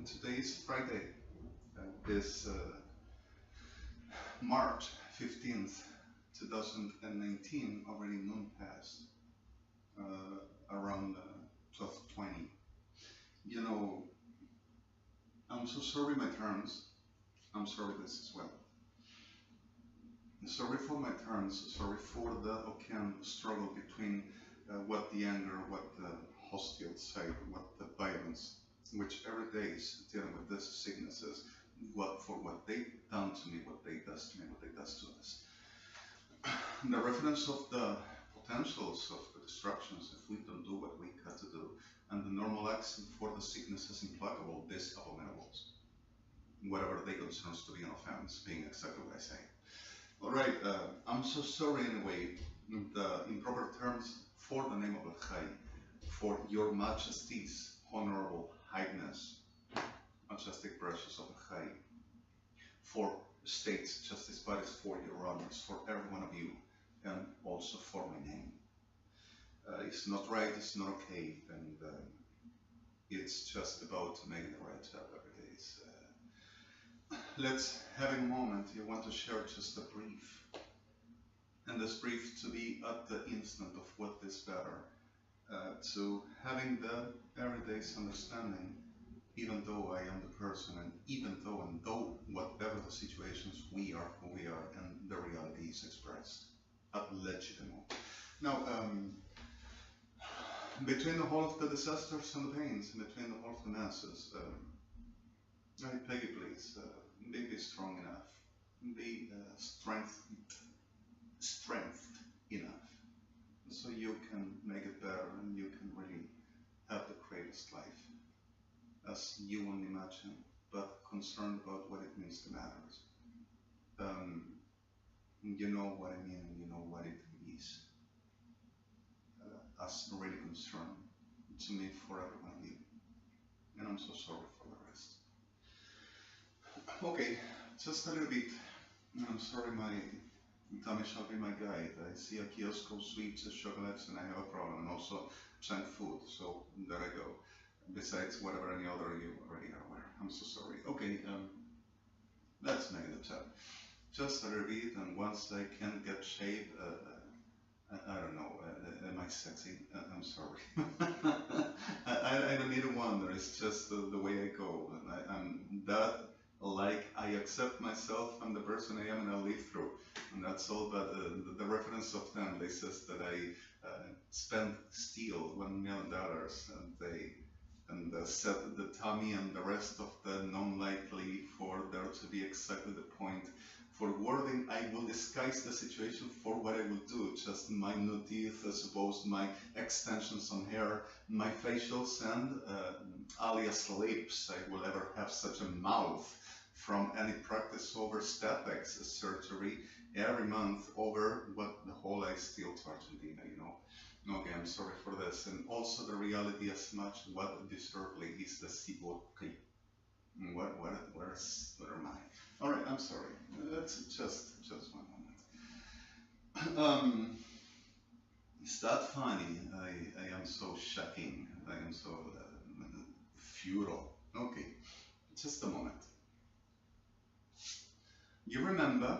Today is Friday, this March 15th, 2019, already noon past, around 12:20. You know, I'm so sorry my terms, I'm sorry this as well. Sorry for my terms, sorry for the struggle between what the anger, what the hostile side, what the violence, which every day is dealing with these sicknesses, what they done to me, what they does to me, what they does to us. The reference of the potentials of the destructions if we don't do what we got to do, and the normal accent for the sickness is implacable, these abominables. Whatever they concerns to be an offense, being exactly what I say. Alright, I'm so sorry anyway, the improper terms for the name of JHA'I, for your Majesties, Honorable Highness, Majestic Precious of JHA'I, for states, justice bodies, for your honors, for every one of you, and also for my name. It's not right, it's not okay, and it's just about making the right job every day. Let's have a moment. I want to share just a brief, and this brief to be at the instant of what is better, to having the everyday's understanding, even though I am the person, and even though whatever the situations, we are who we are, and the reality is expressed at legitimate. Now, between the whole of the disasters and the pains, and between the whole of the masses, I beg you please, be strong enough, be strength enough, so you can make it better and you can really have the greatest life, as you won't imagine, but concerned about what it means to matters. You know what I mean, and you know what it is, as really concerned to me for every one of you, and I'm so sorry for the rest. Okay, just a little bit. I'm sorry, my tummy shall be my guide. I see a kiosk of sweets and chocolates, and I have a problem, and also junk food. So there I go. Besides whatever any other you already are aware. I'm so sorry. Okay, let's make the chat. Just a little bit, and once I can get shaved, I don't know. Am I sexy? I'm sorry. I don't need a wonder. It's just the way I go, and I'm that. Like I accept myself and the person I am, and I live through, and that's all. But the reference of them, they says that I spent $1 million, and they said the Tommy and the rest of the non-likely for there to be exactly the point. For wording, I will disguise the situation for what I will do. Just my new teeth, I suppose, my extensions on hair, my facials, and alias lips. I will ever have such a mouth from any practice over statics surgery every month over what the whole I steal to Argentina, you know. Okay, I'm sorry for this. And also the reality as much what disturbingly is the Siboki. Where am I? Alright, I'm sorry. That's just one moment. Is that funny? I am so shocking. I am so futile. Okay, just a moment. You remember,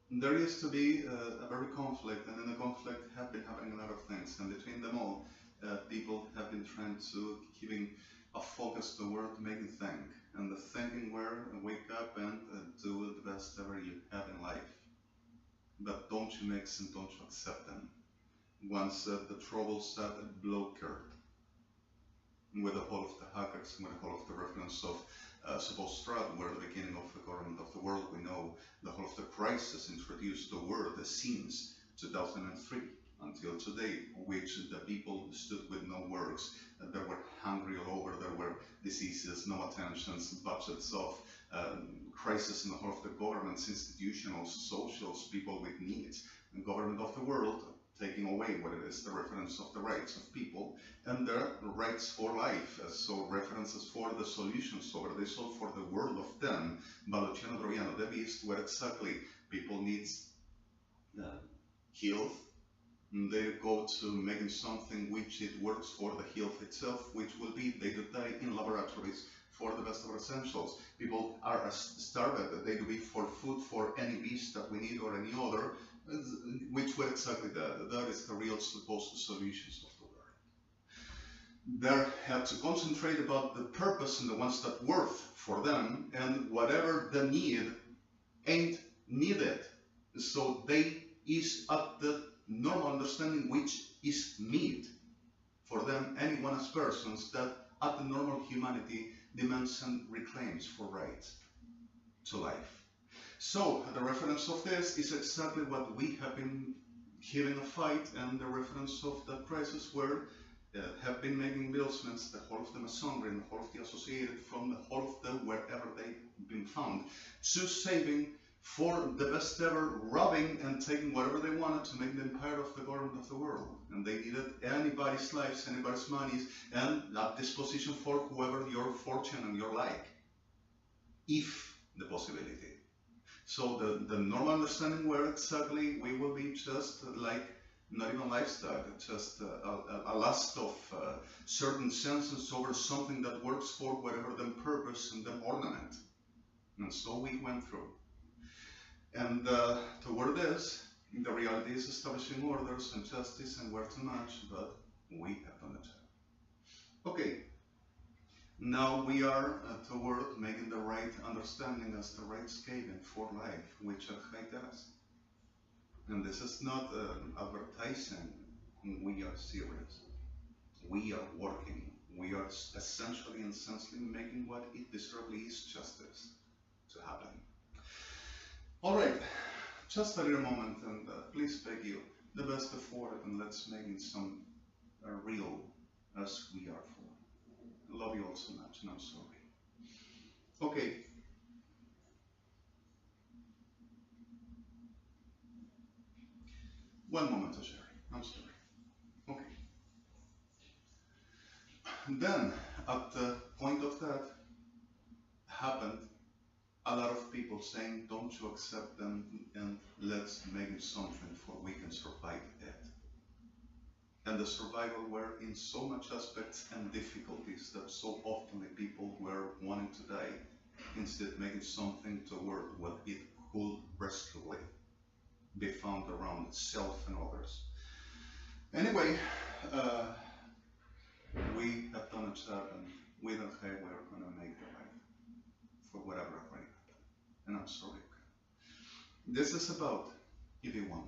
there used to be a very conflict, and in the conflict have been happening a lot of things, and between them all, people have been trying to giving a focus to the world, making think, and the thinking were wake up and do the best ever you have in life, but don't you mix and don't you accept them. Once the trouble started blocked with the whole of the hackers, with the whole of the reference of Subostrat, where the beginning of the government of the world, we know the whole of the crisis introduced the word since 2003 until today, which the people stood with no works. They were hungry all over, there were diseases, no attentions, budgets of crisis in the whole of the governments, institutional, socials, people with needs, the government of the world, taking away what it is, the reference of the rights of people and their rights for life. So references for the solutions over the soul for the world of them. Redemi is where exactly people needs health, They go to making something which it works for the health itself, which will be day-to-day in laboratories for the best of essentials. People are starved day-to-day for food for any beast that we need or any other, which were exactly that. That is the real supposed solutions of the world. They have to concentrate about the purpose and the ones that worth for them, and whatever the need ain't needed. So they is at the normal understanding which is need for them, anyone as persons that at the normal humanity demands and reclaims for rights to life. So the reference of this is exactly what we have been giving a fight, and the reference of that crisis where have been making announcements, the whole of the Masonry and the whole of the Associated, from the whole of the wherever they've been found, to saving for the best ever, robbing and taking whatever they wanted to make the empire of the government of the world. And they needed anybody's lives, anybody's monies, and at disposition for whoever your fortune and your like, if the possibility. So the normal understanding where exactly we will be just like, not even livestock, just a lust of certain senses over something that works for whatever them purpose and them ornament. And so we went through. And toward this, the reality is establishing orders and justice and where to match, but we have done the job. Okay, now we are toward making the right understanding as the right scaling for life, which JHA'I does. And this is not advertising. We are serious. We are working. We are essentially and essentially making what it deservedly is justice to happen. All right, just a little moment, and please beg you, the best effort, and let's make it some real as we are for. I love you all so much, and I'm sorry. Okay. One moment, JHA'I. I'm sorry. Okay. Then, at the point of that, happened a lot of people saying, don't you accept them, and let's make it something for we can survive it. And the survival were in so much aspects and difficulties that so often the people were wanting to die, instead making something toward what it could rescuably be found around itself and others. Anyway, we have done a job, and we don't have, we're going to make the right for whatever already happened. And I'm sorry. This is about EV1.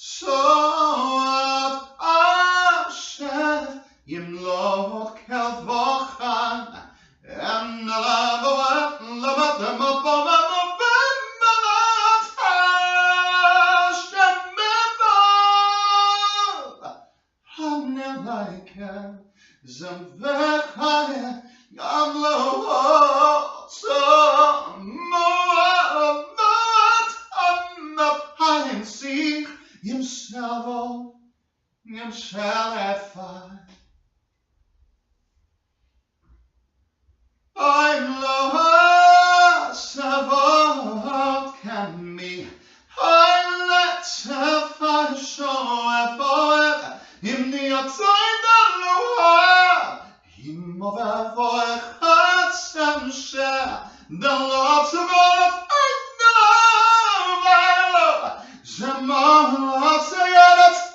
soat asher yimlot kelvochan and lavoat lamatem apovamovemelat hashemevah hanelaike zemvechaya gamloot moavat anapayim sich yimsavo yimshalefai I'm lost about can me. I let her find show for in the outside the lower. Him of a voice hearts and share the lots of all of Zaman lots of yours.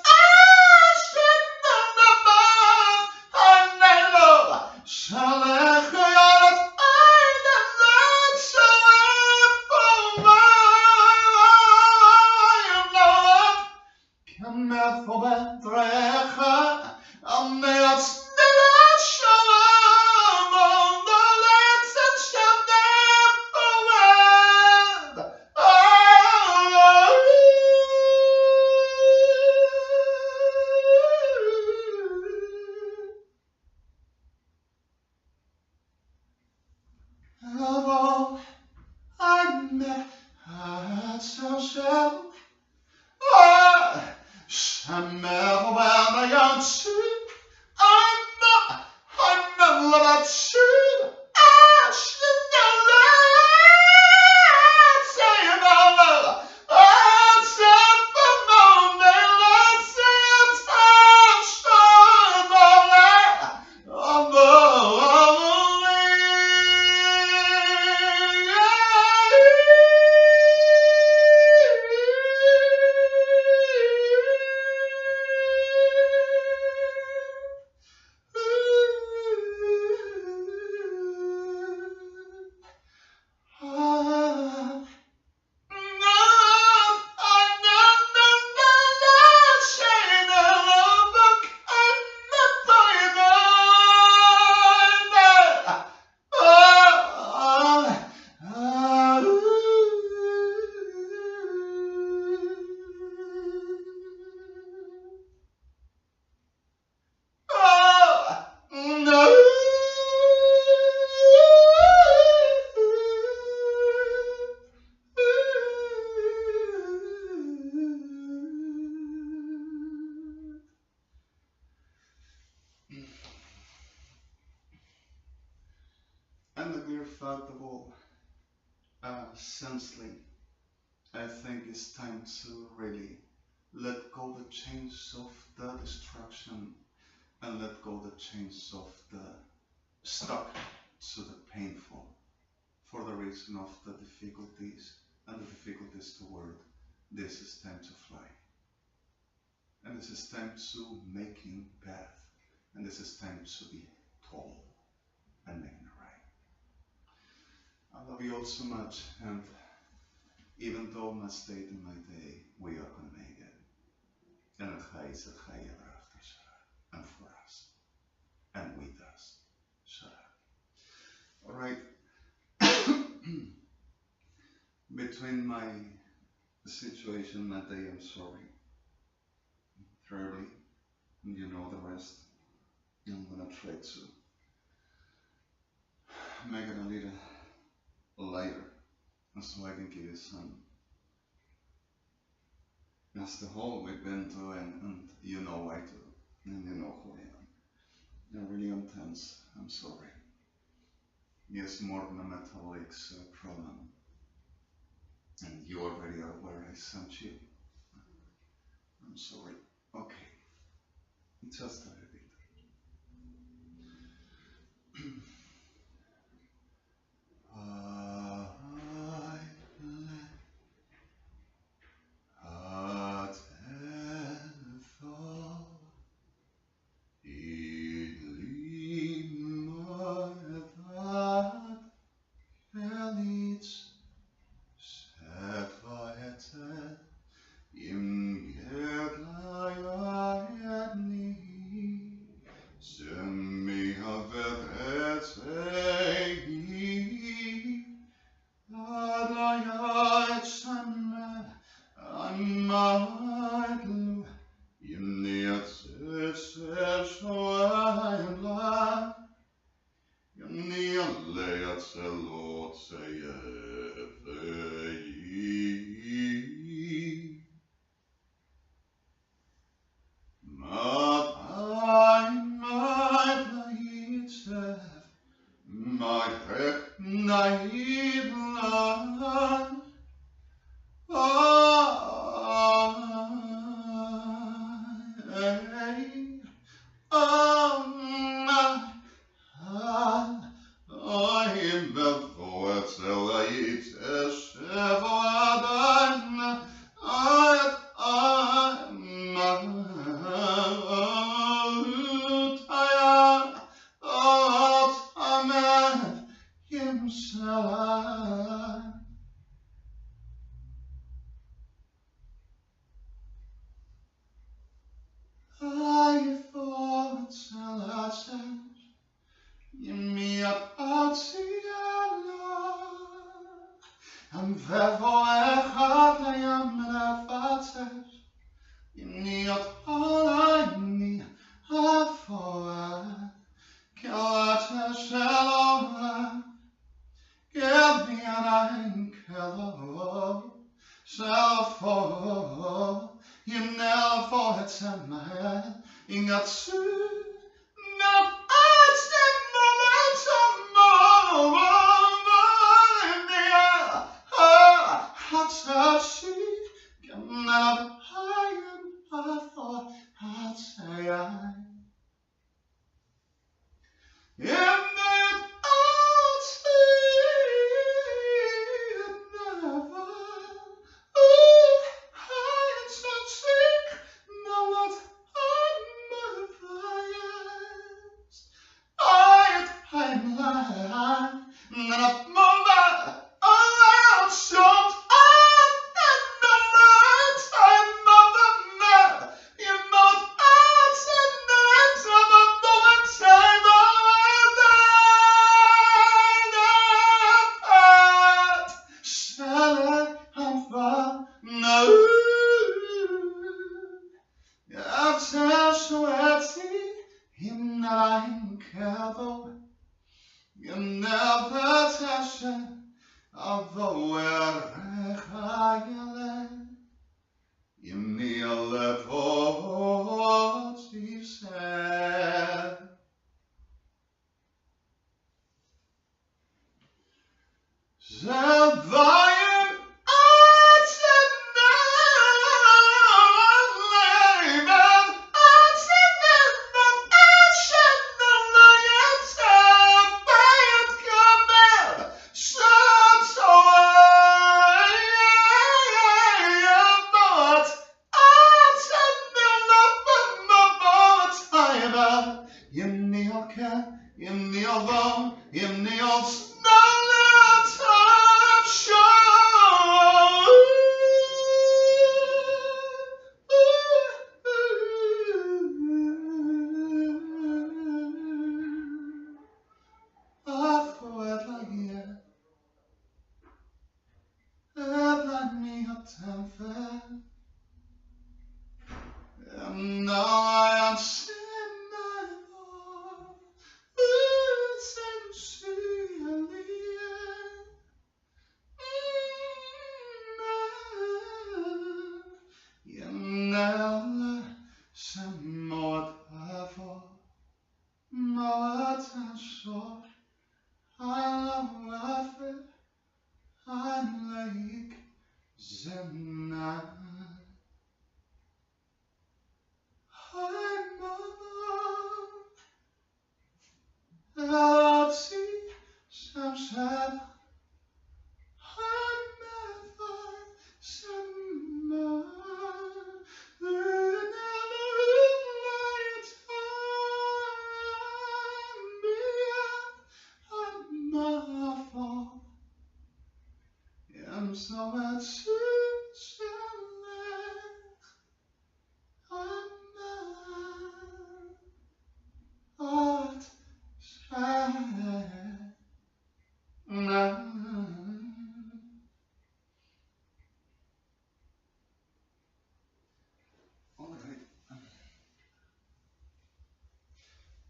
And the mere fact of all, sensely, I think it's time to really let go the chains of the destruction and let go the chains of the stuck to the painful for the reason of the difficulties and the difficulties toward this is time to fly. And this is time to making path. And this is time to be tall and making it right. I love you all so much, and even though my state and my day, we are going to make it. And JHA'I is JHA'I ever after Shara, and for us, and with us, Shara. Alright, between my situation, my day, I'm sorry. Thirdly, you know the rest. I'm going to try to make it a little lighter, so I can give you some. That's the whole we've been through, and you know I do, and you know who I am. I really am tense, I'm sorry. Yes, more than a metabolic problem, and you already are aware I sent you. I'm sorry. Okay, just a little bit. Im Maidlu, Yemniat Shoaim La, Yemniat Leat Selot Seyevei, Maid Laitsev, Maid Naidlan,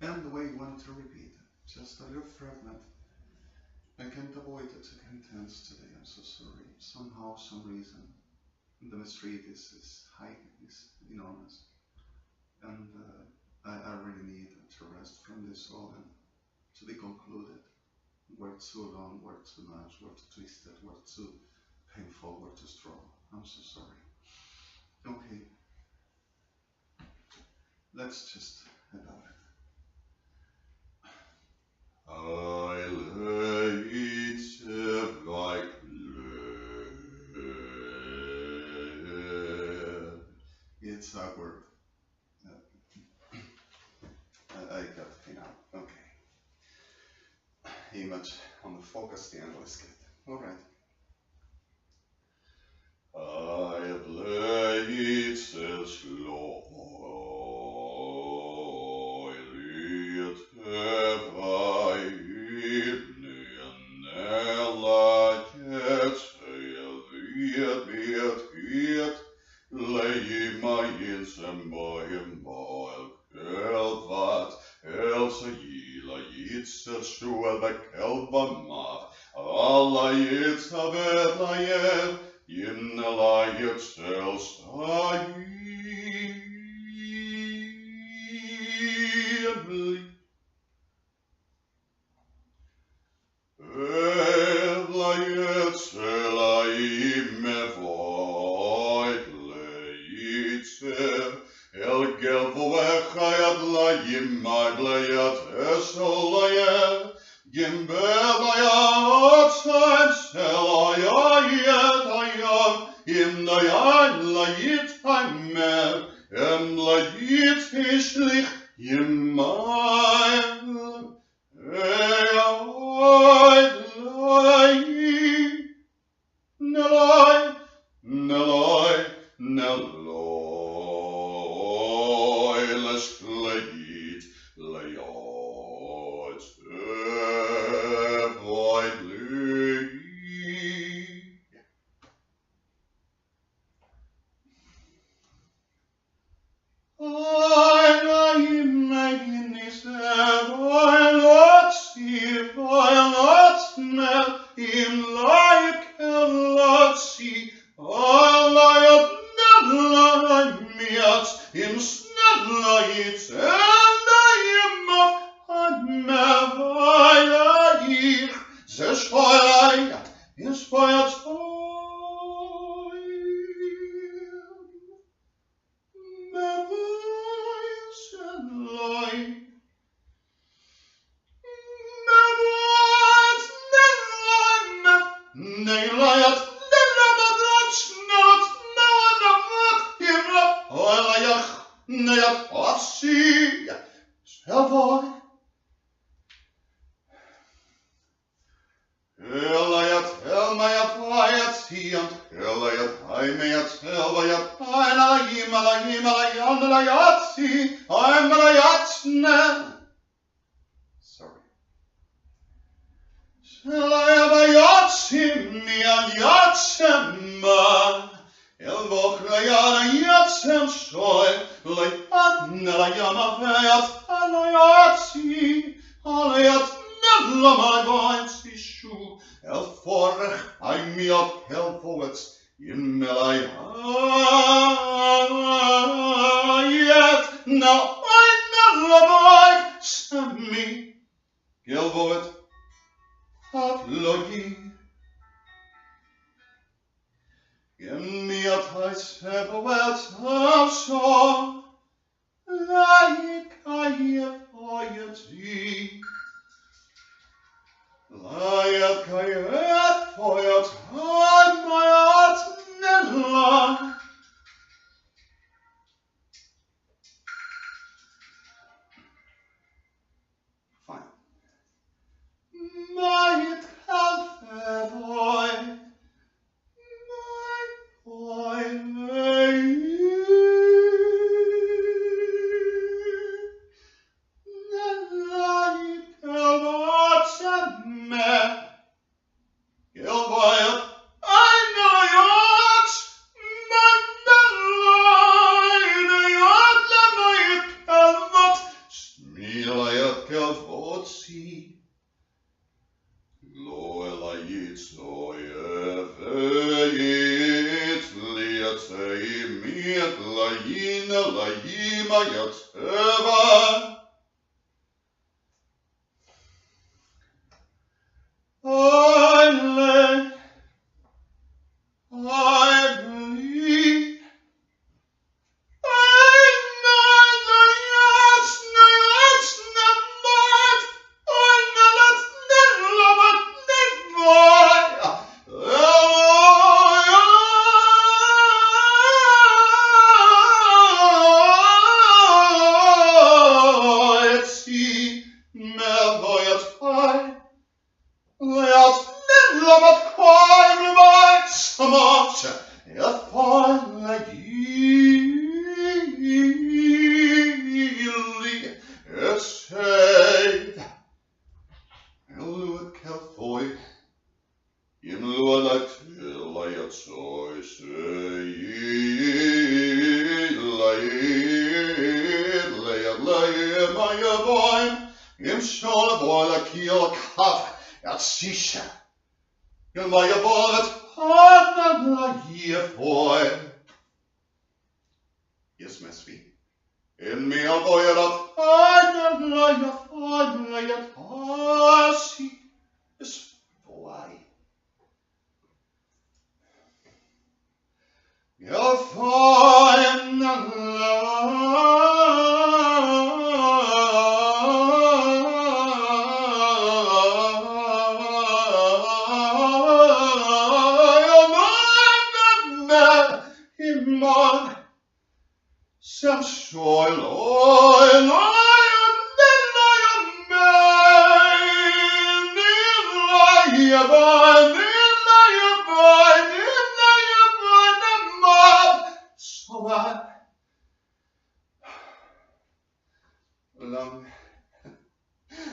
and the way you want to repeat it. Just a little fragment. I can't avoid it. I can't dance today. I'm so sorry. Somehow, some reason, the mystery is high, is enormous, and I really need to rest from this organ to be concluded. We're too long, we're too much, we're too twisted, we're too painful, we're too strong. I'm so sorry. Okay, let's just about it. I lay it like lead. It's awkward. I got it now. Okay. Image on the focus, the angle is good. Alright. I play it slowly, it have I it lay my Elsa gila jitser sjuelva kelva mat, alla jitsa vedla jev, jinnela jitsel stajibli. Vedla jitsela ime voitle jitser, El gelvoechajad la yimaglejat esolayev, gimbelajat saim selayayet ayam, imnayad la yit haimer, la yit ishlich yimayel, eyad nelai, nelai, nelai.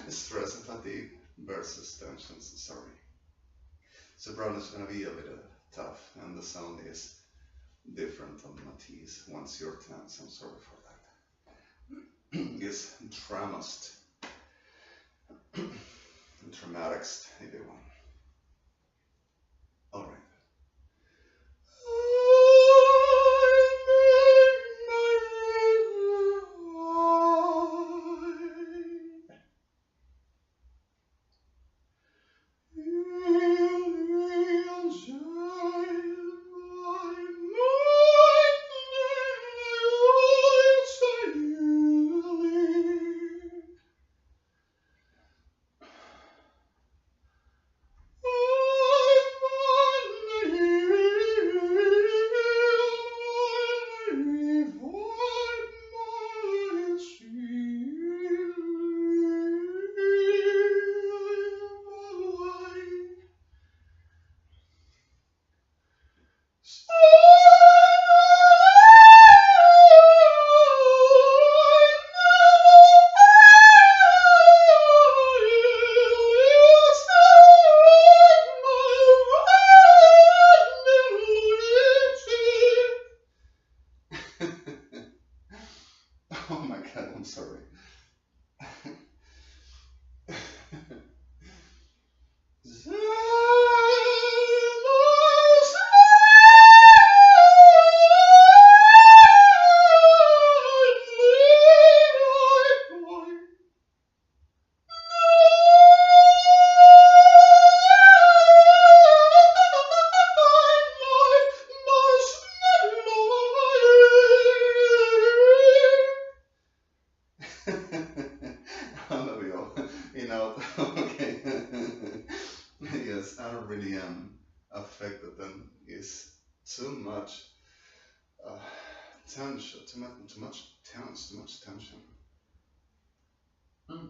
Stress and fatigue versus tensions. Sorry. Soprano is going to be a bit tough, and the sound is different on Matisse once you're tense. I'm sorry for that. It's dramast. Dramatics, either one. All right. Okay. Yes, I really am affected, and it's too much tension, too much tense, too much tension. Mm.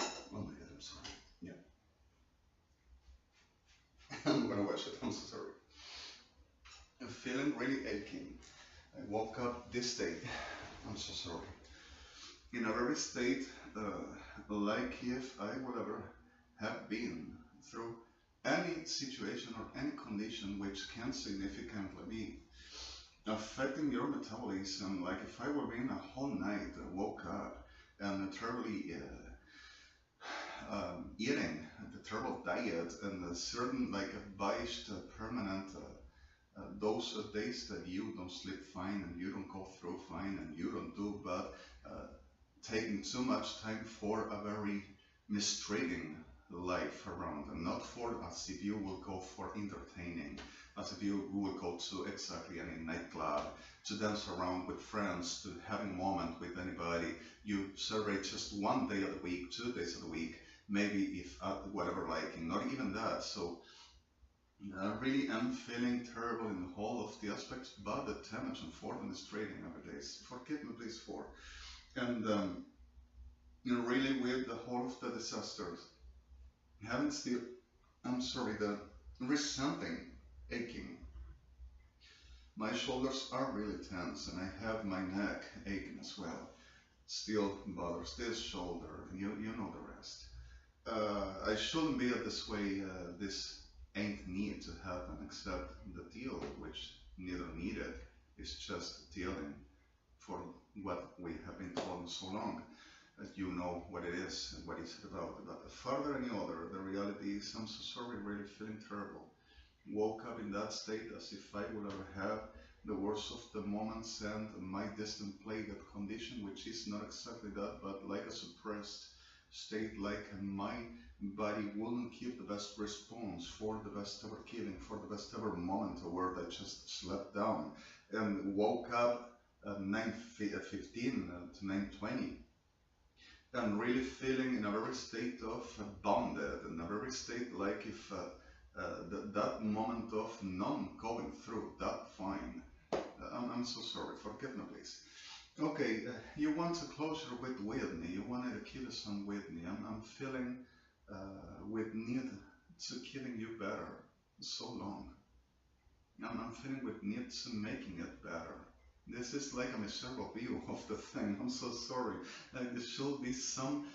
Oh my god, I'm sorry. Yeah. I'm gonna wash it, I'm so sorry. I'm feeling really aching. I woke up this day. I'm so sorry. In a very state like if I would ever have been through any situation or any condition which can significantly be affecting your metabolism, like if I were being a whole night, woke up and terribly eating, the terrible diet, and a certain like a biased permanent those days that you don't sleep fine and you don't go through fine and you don't do, but taking too much time for a very mistreating life around, and not for as if you will go for entertaining, as if you will go to exactly any nightclub, to dance around with friends, to having a moment with anybody. You celebrate just one day of the week, 2 days of the week, maybe if whatever liking, not even that. So I really am feeling terrible in the whole of the aspects, but the damage and for the mistreating nowadays. Forgive me please for. And really with the whole of the disasters, having still, I'm sorry, the resenting, aching. My shoulders are really tense and I have my neck aching as well. Still bothers this shoulder, you know the rest. I shouldn't be this way, this ain't need to happen, except the deal which neither needed is just dealing for what we have been told so long. You know what it is and what it's about. But further any other, the reality is I'm so sorry, really feeling terrible. Woke up in that state as if I would ever have the worst of the moments and my distant plagued condition, which is not exactly that, but like a suppressed state, like my body wouldn't give the best response for the best ever giving, for the best ever moment where I just slept down and woke up at 9:15 to 9:20. And really feeling in a very state of bonded, in a very state like if that moment of none going through that fine. I'm so sorry, forgive me please. Okay, you want a closure with Whitney, you wanted to kill some Whitney. I'm feeling with need to giving you better so long. I'm feeling with need to making it better. This is like a miserable view of the thing. I'm so sorry. There should be some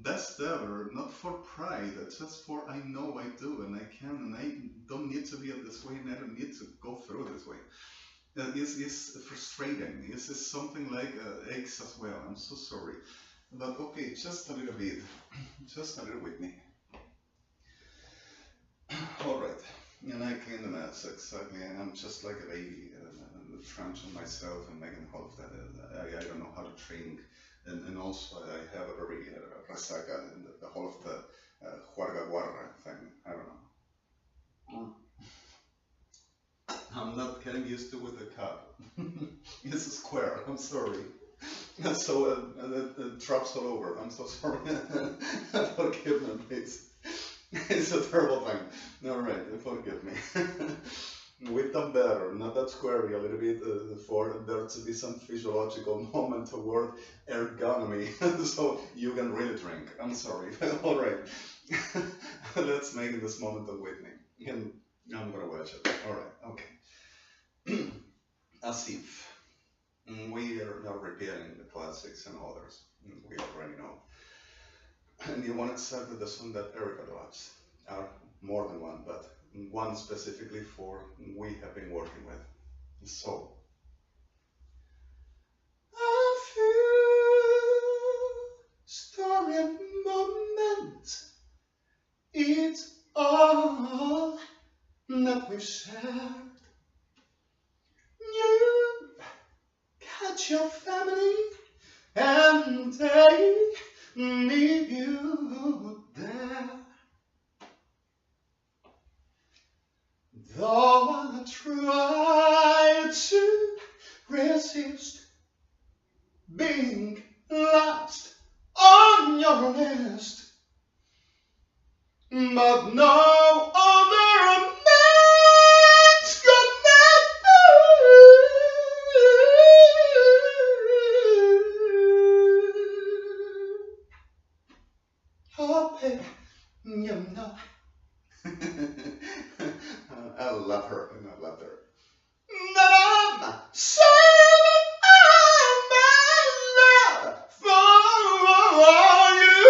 best ever, not for pride, just for I know I do and I can and I don't need to be this way and I don't need to go through this way. It's frustrating. This is something like aches as well. I'm so sorry. But okay, just a little bit. Just a little with me. Alright. And I clean the mess, exactly. And I'm just like a baby. Trying to myself and making all of that. I don't know how to drink, and also I have a very resaca and the whole of the juarga guarra thing. I don't know. I'm not getting used to with the cup. It's a square. I'm sorry. So it drops all over. I'm so sorry. Forgive me, please. It's a terrible thing. All right, forgive me. We've done better, not that squarey, a little bit for there to be some physiological moment toward ergonomy, so you can really drink. I'm sorry. All right, let's make this moment of Whitney, and I'm gonna watch it. All right, okay. As if we are now repeating the classics and others, we already know. And you want to accept the song that Erica loves, are more than one, but one specifically for we have been working with. So, a few story moments, it's all that we've shared. You got your family and they need you there. Though I try to resist being last on your list, but no other man's gonna do. Oh, baby, you know. I love her and I love her. That I'm saving all my love for you.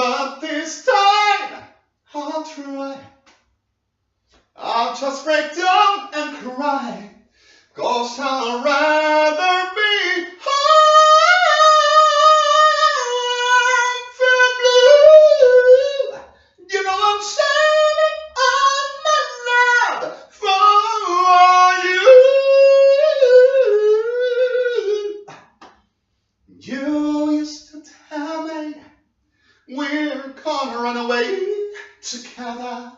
but this time I'll try. I'll just break down and cry, 'cause I'd rather be blue. You know I'm saving all my love for you. You used to tell me we're gonna run away together.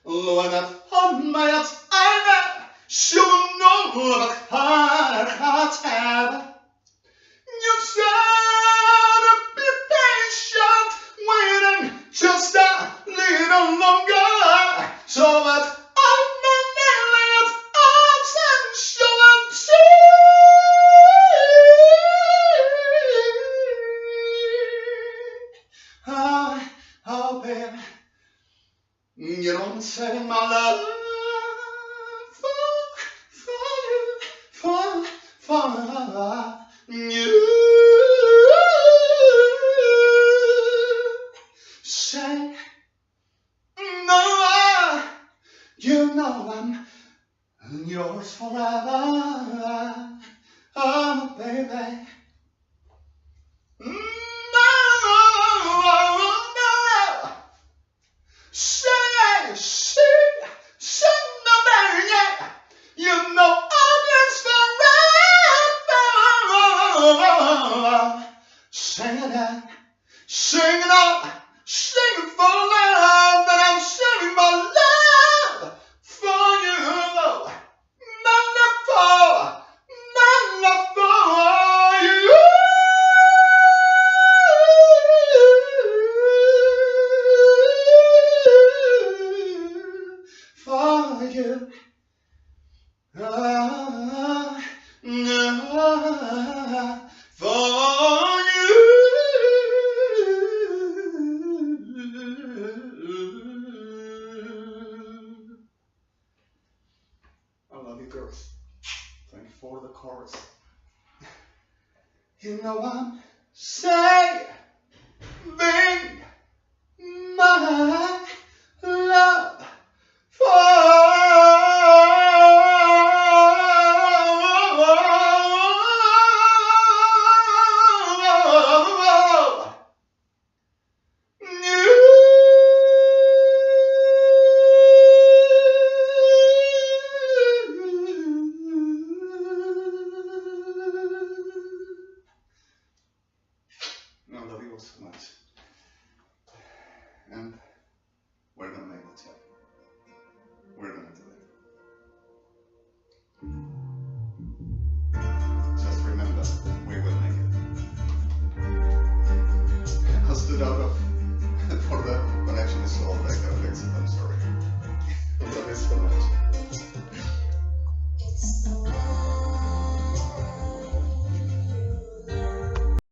When I found my Alzheimer, you know what I had. You said be patient, waiting just a little longer, so that all my millions of sensual oh, baby, you know I'm saving my love for you. Say no, you know I'm yours forever. Oh, baby. No. Say no, baby, yeah. You know I'm yours forever. Sing it out, sing it out, sing it for love, that I'm saving my love for you. My love for you. For you. I love you, girls. Thank you for the chorus. You know I'm saving my love for I love you all so much. And we're gonna make it, yeah. We're gonna do it. Just remember, we will make it. I stood out of for the connection is so bad.